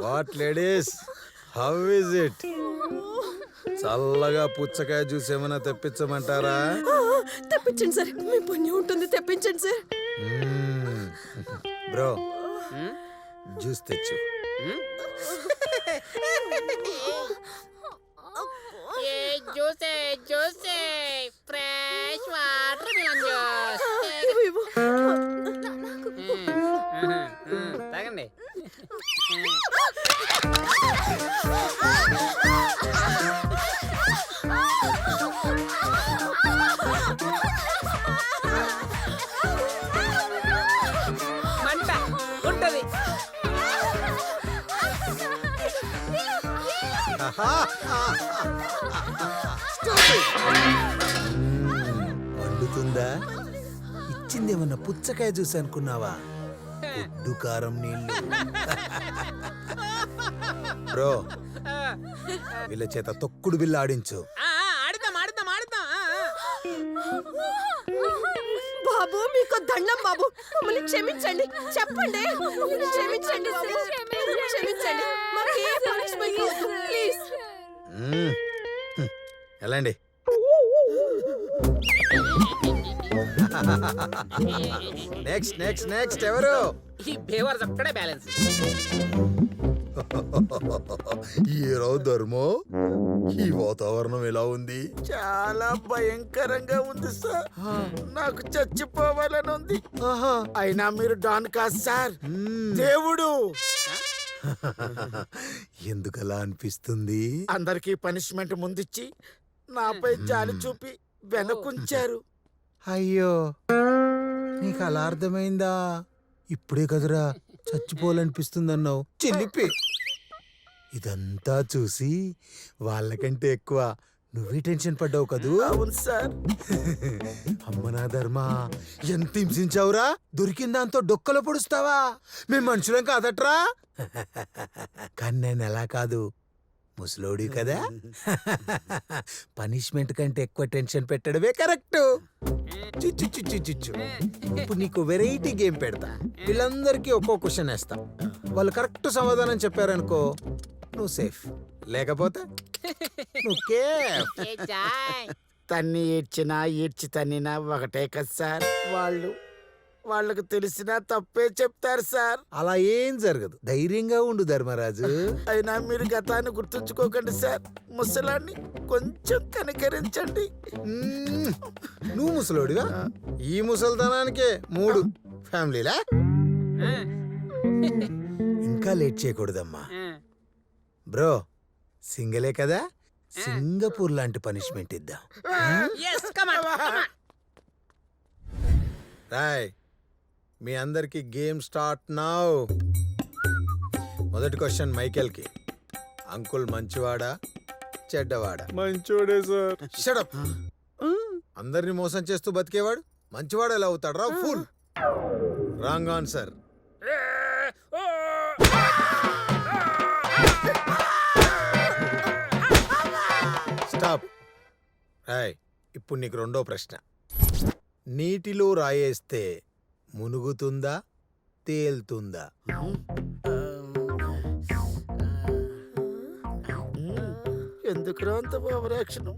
What ladies, how is it? చల్లగా పుచ్చకాయ juice ఏమైనా తెప్పించమంటారా? తెప్పించండి సార్, మీ పుణ్యం ఉంటుంది, తెప్పించండి సార్. బ్రో, జ్యూస్ తెచ్చు. జ్యూసే ఫ్రెష్ వాటర్ మిలన్ జ్యూస్ తాగండి. మంట ఉంటది. వండుతుందా? ఇచ్చిందేమన్నా పుచ్చకాయ జ్యూస్ అనుకున్నావా? ఉడ్డు కారం నీళ్ళు. బ్రో, వీళ్ళ చేత తొక్కుడు బిల్ల ఆడించు. ఆడుతాం ఆడుతాం ఆడుతాం. బాబు మీకు దండం బాబు, మమ్మల్ని క్షమించండి, చెప్పండి, క్షమించండి బాబు, క్షమించండి, మాకు ఏ పనిష్మెంట్ వద్దు, ప్లీజ్. ఎలాండి? నెక్స్ట్ నెక్స్ట్ నెక్స్ట్ ఎవరు? ఈ బేవర్ ఒక్కడే బ్యాలెన్స్. హీరో ధర్మో, ఈ వాతావరణం ఎలా ఉంది? చాలా భయంకరంగా ఉంది సార్. నాకు చచ్చిపోవాలని ఉంది. అయినా మీరు డాన్ కాదు సార్, దేవుడు. ఎందుకలా అనిపిస్తుంది? అందరికీ పనిష్మెంట్ ముందిచ్చి నాపై జాలి చూపి వెనకుంచారు. అయ్యో, నీకు అలా అర్థమైందా? ఇప్పుడే కదరా చచ్చిపోవాలనిపిస్తుందన్నావు. చెల్లిపి. ఇదంతా చూసి వాళ్ళకంటే ఎక్కువ నువ్వే టెన్షన్ పడ్డావు కదూ? అవును సార్. అమ్మనా ధర్మ, ఎంత హింసించావురా? దొరికిన దాంతో డొక్కలో పొడుస్తావా? మేము మనుషులం కాదట్రా. కానీ నేను ఎలా కాదు, ముసలోడి కదా. పనిష్మెంట్ కంటే ఎక్కువ టెన్షన్ పెట్టడమే కరెక్ట్. చిచ్చు చిచ్చు చిచ్చు. ఇప్పుడు నీకు వెరైటీ గేమ్ పెడతా. వీళ్ళందరికీ ఒక్కో క్వశ్చన్ వేస్తా. వాళ్ళు కరెక్ట్ సమాధానం చెప్పారనుకో, నువ్వు సేఫ్. లేకపోతే నువ్వు కేఫ్. తన్ని ఏడ్చినా ఏడ్చి తన్నినా ఒకటే కదా సార్. వాళ్ళకు తెలిసినా తప్పే చెప్తారు సార్. అలా ఏం జరగదు, ధైర్యంగా ఉండు ధర్మరాజు. అయినా మీరు గతాన్ని గుర్తుంచుకోకండి సార్. ముసలాన్ని కొంచెం కనికరించండి. నువ్వు ముసలోడివా? ఈ ముసల్తనానికే 3 ఫ్యామిలీలా? ఇంకా లేట్ చేయకూడదమ్మా. బ్రో, సింగలే కదా, సింగపూర్ లాంటి పనిష్మెంట్ ఇద్దాం. రాయ్, మీ అందరికి గేమ్ స్టార్ట్ నౌ. మొదటి క్వశ్చన్ మైకేల్కి. అంకుల్ మంచివాడా చెడ్డవాడా? మంచోడే సార్. Shut up. అందరిని మోసం చేస్తూ బతికేవాడు మంచివాడు ఎలా అవుతాడు రా? Full wrong answer. స్టాప్. రాయ్, ఇప్పుడు నీకు రెండో ప్రశ్న. నీటిలో రాయేస్తే మునుగుతుందా తేలుతుందా? ఎందుకురా అంత ఓవరాక్షన్?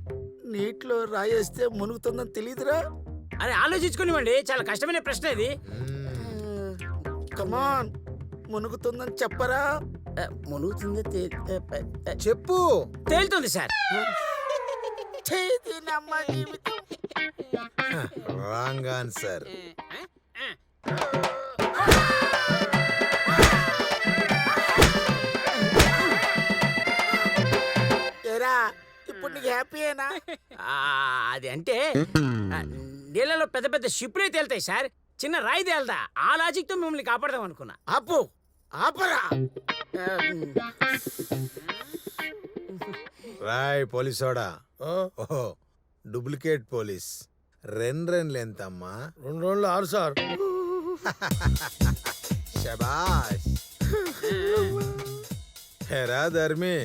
నీటిలో రాయేస్తే మునుగుతుందని తెలియదురా? అరే ఆలోచించుకునివ్వండి, చాలా కష్టమైన ప్రశ్న ఇది. కమాన్, మునుగుతుందని చెప్పరా? మునుగుతుంది చెప్పు. తేలుతుంది సార్. Wrong answer. ఇప్పుడు నీకు హ్యాపీయేనా? అది అంటే నీళ్ళలో పెద్ద పెద్ద షిప్లే తేలుతాయి సార్, చిన్న రాయి తేలదా. ఆ లాజిక్ తో మిమ్మల్ని కాపాడదాం అనుకున్నా. ఆపు, ఆపరా. రాయ్ పోలీసోడా. ఓహో, డూప్లికేట్ పోలీస్. రెండ్రెండ్లు ఎంతమ్మా? 2 రోజులు 6 సార్. శబాష్. హెరా ధర్మి,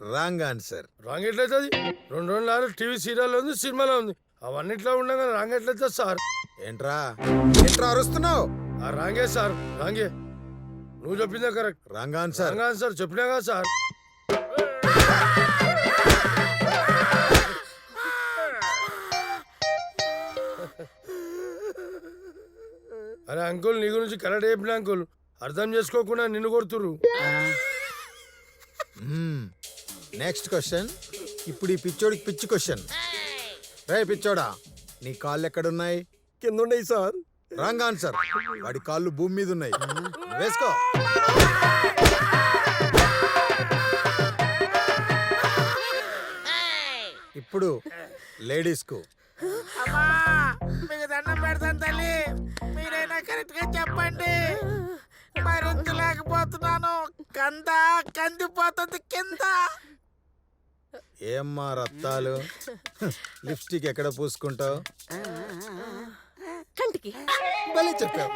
రాంగ్ ఆన్సర్. రాంగ్ ఎట్లయితుంది? 2 రోజులు 6 టీవీ సీరియల్ ఉంది, సినిమాలో ఉంది. అవన్నిట్లో ఉండగా రాంగ్ ఎట్లయితుంది సార్? ఏంట్రా ఏంట్రా అరుస్తున్నావు? రాంగే సార్, రాంగే. నువ్వు చెప్పిందే కరెక్ట్. Wrong answer. సార్ చెప్పినా కదా సార్. అరే అంకుల్, నీ గురించి కరెక్ట్ చెప్పిన అంకుల్. అర్థం చేసుకోకుండా నిన్ను కొడుతురు. Next question. ఇప్పుడు ఈ పిచ్చోడికి పిచ్చి క్వశ్చన్. రే పిచ్చోడా, నీ కాళ్ళు ఎక్కడున్నాయి? కింద ఉన్నాయి సార్. Wrong answer. వాడి కాళ్ళు భూమి మీద ఉన్నాయి. వేసుకో. ఇప్పుడు లేడీస్ కు. అమ్మా మీకు దండం పెడతాను తల్లి, మీరైనా కరెక్ట్ గా చెప్పండి. భరించలేకపోతున్నాను, కందిపోతుంది కింద. ఏమ్మా రత్తాలు, లిప్స్టిక్ ఎక్కడ పూసుకుంటావు? కంటికి. భలే చెప్పావు.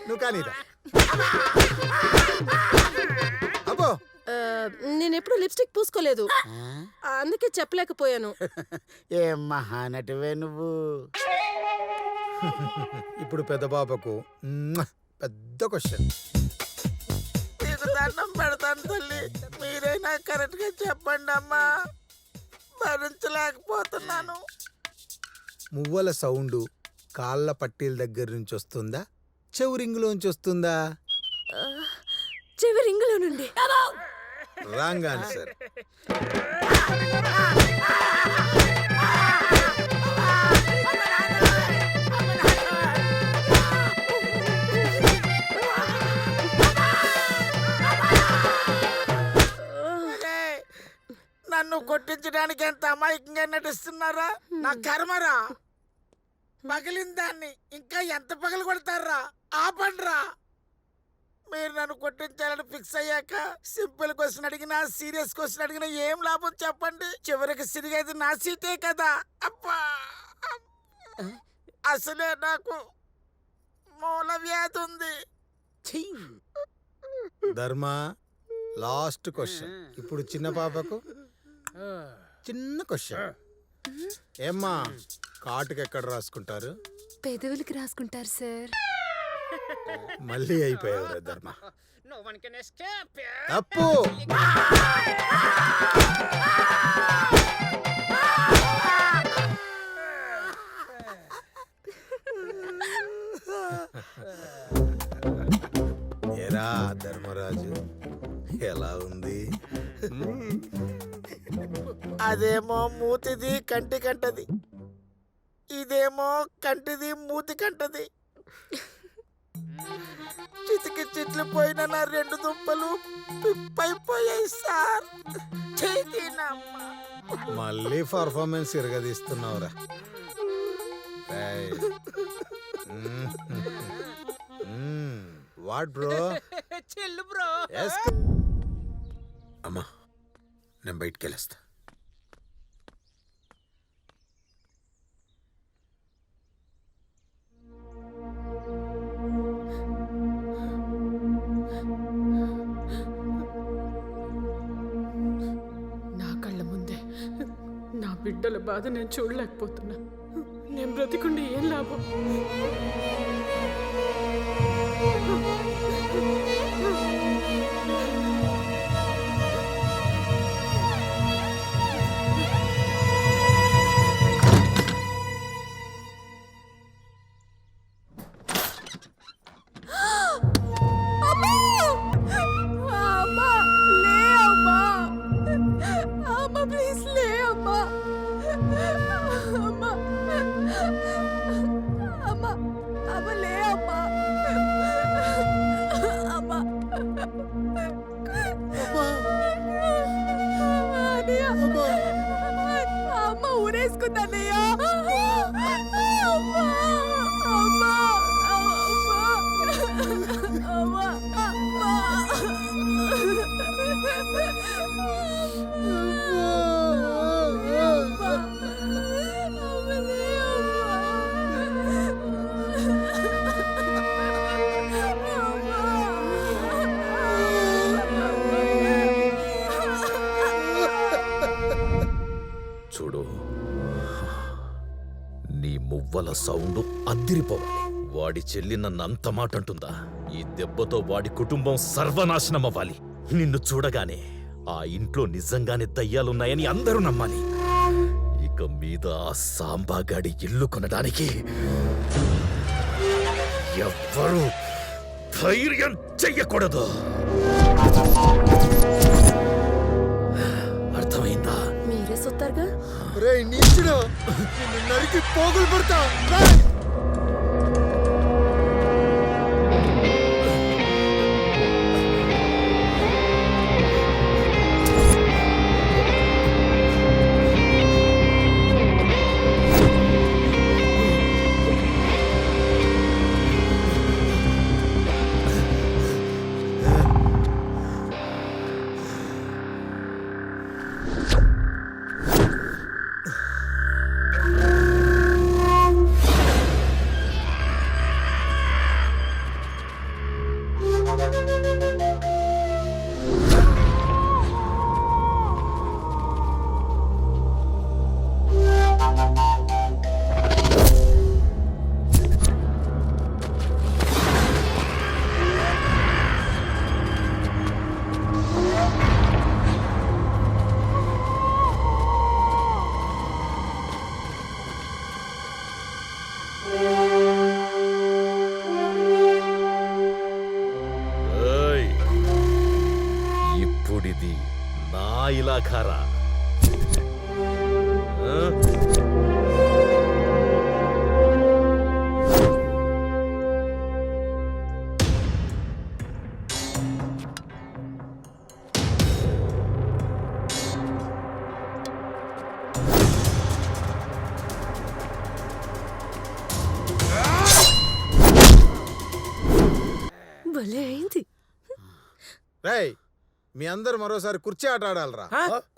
నువ్వు కానీరా. అబ్బో, నేను ఎప్పుడు లిప్స్టిక్ పూసుకోలేదు, అందుకే చెప్పలేకపోయాను. ఏం మహానటివే నువ్వు. ఇప్పుడు పెద్ద పాపకు పెద్ద క్వశ్చన్. మీకు దండం పెడతాను తల్లి, మీరైనా కరెక్ట్ గా చెప్పండి అమ్మా. భరించలేకపోతున్నాను. మువ్వల సౌండ్ కాళ్ళ పట్టీల దగ్గర నుంచి వస్తుందా, చెవురింగులోంచి వస్తుందా? చెవి రింగులో నుండి. Wrong answer. నన్ను కొట్టించడానికి ఎంత అమాయకంగా నటిస్తున్నారా? నా కర్మరా. పగిలిన దాన్ని ఇంకా ఎంత పగలు కొడతారా? ఆపండ్రా. మీరు నన్ను కొట్టించాలని ఫిక్స్ అయ్యాక సింపుల్ క్వశ్చన్ అడిగినా సీరియస్ క్వశ్చన్ అడిగినా ఏం లాభం చెప్పండి? చివరికి సిరిగేది నా సీటే కదా. అబ్బా, అసలే నాకు మూల వ్యాధి ఉంది. ధర్మ, లాస్ట్ క్వశ్చన్. ఇప్పుడు చిన్న పాపకు చిన్న క్వశ్చన్. ఏమ్మా, కాటుకు ఎక్కడ రాసుకుంటారు? పెదవులకి రాసుకుంటారు సార్. మళ్ళీ అయిపోయావు ధర్మ. No one can escape. తప్పు. ఏరా ధర్మరాజు, ఎలా ఉంది? అదేమో మూతిది కంటి కంటది, ఇదేమో కంటిది మూతి కంటది. చితికి చిట్లు పోయిన నా రెండు దుంపలు పిప్పైపోయాయి సార్. మళ్ళీ పర్ఫార్మెన్స్ ఇరగదీస్తున్నావురా. What bro? చెల్లు బ్రో. అమ్మా, నేను బయటికి వెళ్ళేస్తా. నా కళ్ళ ముందే నా బిడ్డల బాధ నేను చూడలేకపోతున్నా. నేను బ్రతికుండి ఏం లాభం? అమ్మ ఊరేసుకుందన్నయ్యా. చూడు, నీ మువ్వల సౌండ్ అద్దిరిపోవాలి. వాడి చెల్లి నన్ను అంత మాట అంటుందా? ఈ దెబ్బతో వాడి కుటుంబం సర్వనాశనం అవ్వాలి. నిన్ను చూడగానే ఆ ఇంట్లో నిజంగానే దయ్యాలున్నాయని అందరూ నమ్మాలి. ఇక మీద ఆ సాంబాగాడి ఇల్లు కొనడానికి ఎవ్వరూ ధైర్యం చెయ్యకూడదు. అర్థమైందా? మీరే సొత్తారుగా. రే నీచుడు, నిన్ను నరికి పోగులు పడతా. రేయ్! ఏయ్! ఇప్పుడిది నా ఇలాఖారా. ఆ? భలే అయింది. రేయ్, మీ అందరు మరోసారి కుర్చీ ఆట ఆడాలరా.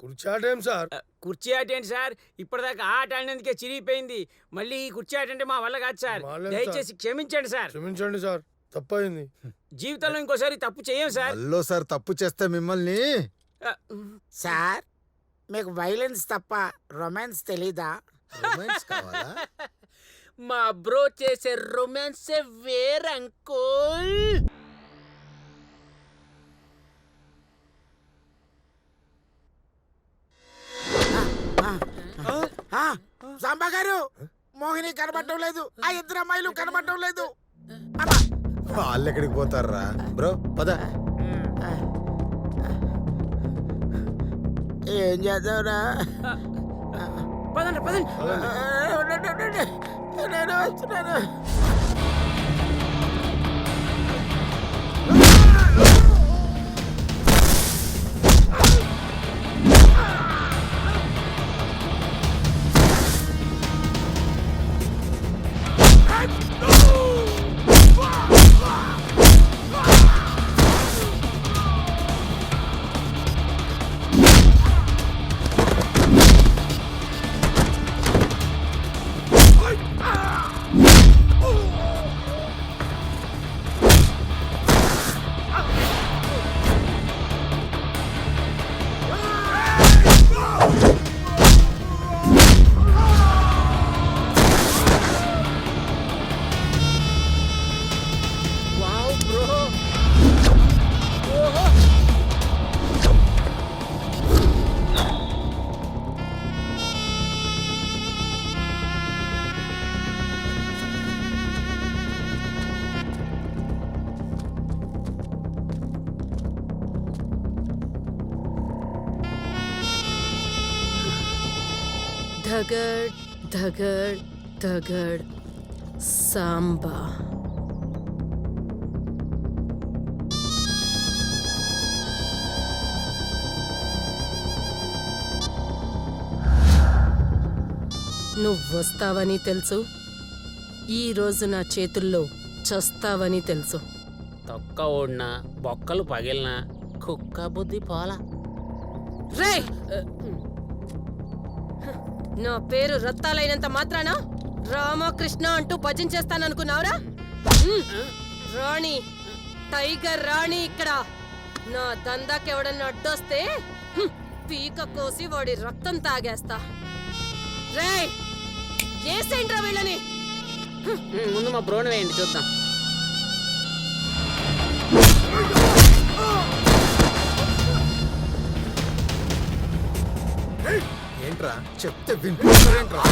కుర్చీ ఆట ఏం సార్? కుర్చీ ఆట ఏంటి సార్? ఇప్పటిదాకా ఆట ఆడినందుకే చిరిగిపోయింది. మళ్ళీ ఈ కుర్చీ ఆట అంటే మా వల్ల కాదు సార్. వాళ్ళేం సార్? దయచేసి క్షమించండి సార్. క్షమించండి సార్, తప్పయింది. జీవితంలో ఇంకోసారి తప్పు చేయం సార్. మళ్ళోసారి తప్పు చేస్తే మిమ్మల్ని సార్ మీకు వైలెన్స్ తప్ప రొమాన్స్ తెలీదా? రొమాన్స్ కావాలా? మా బ్రో చేసే రొమాన్స్ వేరంకోల్. సాంబా గారు, మోహిని కనబడటం లేదు, ఆ ఇద్దరు అమ్మాయిలు కనబడటం లేదు. అబ్బా! వాళ్ళు ఎక్కడికి పోతారా బ్రో? పద. ఏం చేద్దాంరా? పదండి పదండి. నేను వస్తున్నాను. ధగడ్ ధగడ్ ధగడ్ సాంబా. నువ్వొస్తావని తెలుసు, ఈరోజు నా చేతుల్లో చస్తావని తెలుసు. తొక్క ఓడినా బొక్కలు పగిలినా కుక్క బుద్ధి పోలా. రేయ్, నా పేరు రత్తాలైనంత మాత్రాన రామకృష్ణ అంటూ భజించేస్తాననుకున్నావురా? రాణి, టైగర్ రాణి ఇక్కడ. నా దందాకెవడన్నా అడ్డొస్తే పీక కోసి వాడి రక్తం తాగేస్తా. రేయ్, ఏసేంట్రా వీళ్ళని? ముందు మా బ్రోని వేయండి చూద్దాం. ఏంట్రా చెప్తే వింటారేంట్రా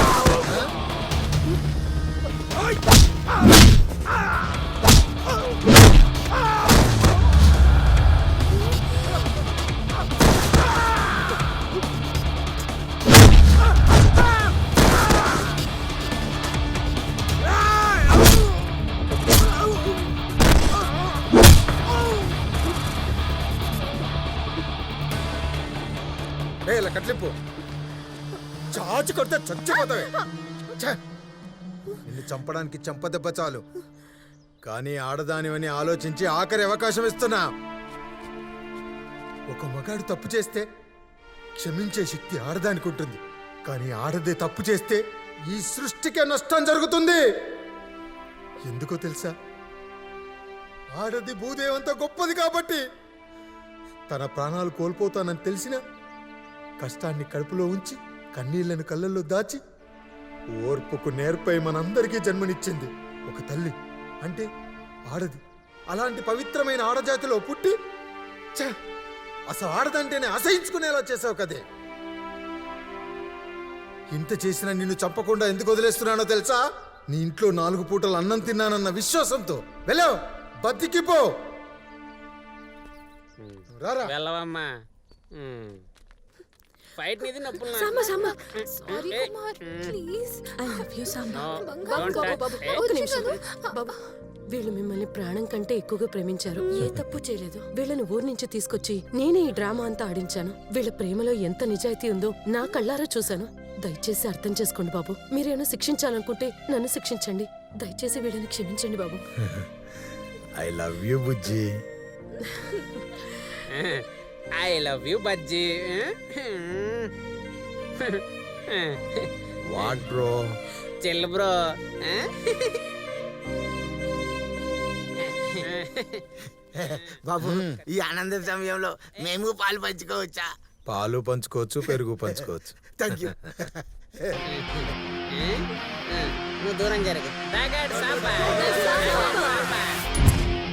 ఇలా కట్లిప్పు చాచి కొడితే చచ్చిపోతావే ఛే! నిన్ను చంపడానికి చంపదెబ్బ చాలు కానీ ఆడదానివని ఆలోచించి ఆఖరి అవకాశం ఇస్తున్నా ఒక మగాడు తప్పు చేస్తే క్షమించే శక్తి ఆడదానికి ఉంటుంది కానీ ఆడదే తప్పు చేస్తే ఈ సృష్టికే నష్టం జరుగుతుంది ఎందుకో తెలుసా ఆడది భూదేవంత గొప్పది కాబట్టి తన ప్రాణాలు కోల్పోతానని తెలిసినా కష్టాన్ని కడుపులో ఉంచి కన్నీళ్లను కళ్ళల్లో దాచి ఓర్పుకు నేర్పై మనందరికీ జన్మనిచ్చింది ఒక తల్లి అంటే ఆడది అలాంటి పవిత్రమైన ఆడజాతిలో పుట్టి ఛ! అసలు ఆడదంటేనే అసహించుకునేలా చేసావు కదే ఇంత చేసినా నిన్ను చంపకుండా ఎందుకు వదిలేస్తున్నానో తెలుసా నీ ఇంట్లో 4 పూటలు అన్నం తిన్నానన్న విశ్వాసంతో వెళ్ళావు బతికిపో రారా వెళ్ళవమ్మా ఫైట్ నీది నొప్పులు Samba Samba sorry Kumar please I love you Samba Don't Babu, touch. బాబు, ఒక్క నిమిషం. బాబు, వీళ్ళు మిమ్మల్ని ప్రాణం కంటే ఎక్కువగా ప్రేమించారు ఏ తప్పు చేయలేదు వీళ్ళని ఊరు నుంచి తీసుకొచ్చి నేనే ఈ డ్రామా అంతా ఆడించాను వీళ్ళ ప్రేమలో ఎంత నిజాయితీ ఉందో నా కళ్ళారా చూశాను దయచేసి అర్థం చేసుకోండి బాబు మీరేమైనా శిక్షించాలనుకుంటే నన్ను శిక్షించండి దయచేసి వీళ్ళని క్షమించండి బాబు ఐ లవ్ యూ బుజ్జి ఐ లవ్ యూ బజ్జీ వాట్ బ్రో చెల్లు బ్రో బాబు ఈ ఆనంద సమయంలో మేము పాలు పంచుకోవచ్చా? పాలు పంచుకోవచ్చు పెరుగు పంచుకోవచ్చు థ్యాంక్ యూ. నువ్వు దూరం జరుగు తాగాడు సాంబా